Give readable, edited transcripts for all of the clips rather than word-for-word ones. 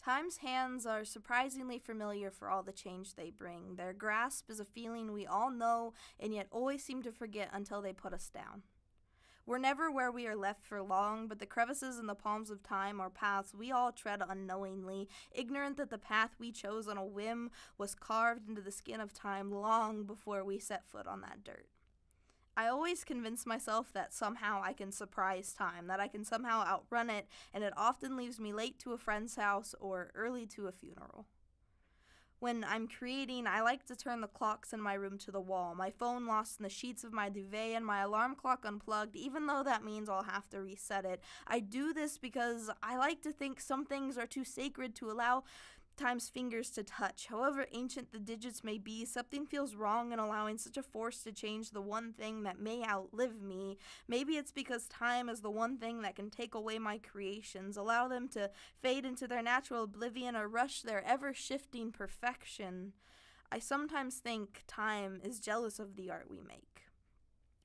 Time's hands are surprisingly familiar for all the change they bring. Their grasp is a feeling we all know and yet always seem to forget until they put us down. We're never where we are left for long, but the crevices in the palms of time are paths we all tread unknowingly, ignorant that the path we chose on a whim was carved into the skin of time long before we set foot on that dirt. I always convince myself that somehow I can surprise time, that I can somehow outrun it, and it often leaves me late to a friend's house or early to a funeral. When I'm creating, I like to turn the clocks in my room to the wall, my phone lost in the sheets of my duvet, and my alarm clock unplugged, even though that means I'll have to reset it. I do this because I like to think some things are too sacred to allow time's fingers to touch. However ancient the digits may be, something feels wrong in allowing such a force to change the one thing that may outlive me. Maybe it's because time is the one thing that can take away my creations, allow them to fade into their natural oblivion or rush their ever-shifting perfection. I sometimes think time is jealous of the art we make.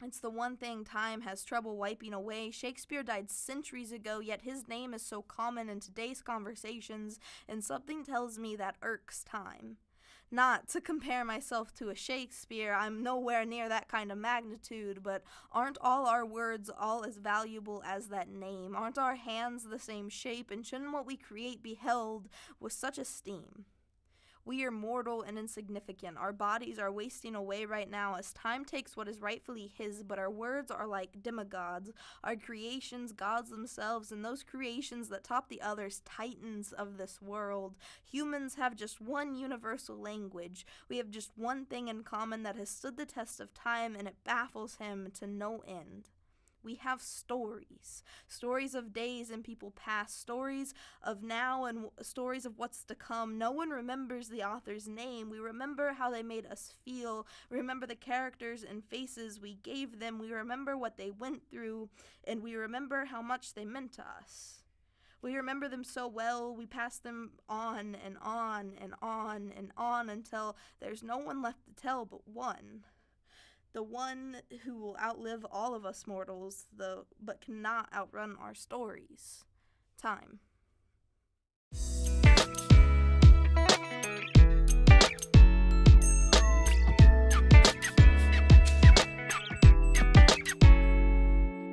It's the one thing time has trouble wiping away. Shakespeare died centuries ago, yet his name is so common in today's conversations, and something tells me that irks time. Not to compare myself to a Shakespeare, I'm nowhere near that kind of magnitude, but aren't all our words all as valuable as that name? Aren't our hands the same shape, and shouldn't what we create be held with such esteem? We are mortal and insignificant. Our bodies are wasting away right now as time takes what is rightfully his, but our words are like demigods, our creations gods themselves, and those creations that top the others titans of this world. Humans have just one universal language. We have just one thing in common that has stood the test of time, and it baffles him to no end. We have stories. Stories of days and people past, stories of now and stories of what's to come. No one remembers the author's name. We remember how they made us feel. We remember the characters and faces we gave them. We remember what they went through, and we remember how much they meant to us. We remember them so well, we pass them on and on and on and on until there's no one left to tell but one. The one who will outlive all of us mortals, but cannot outrun our stories. Time.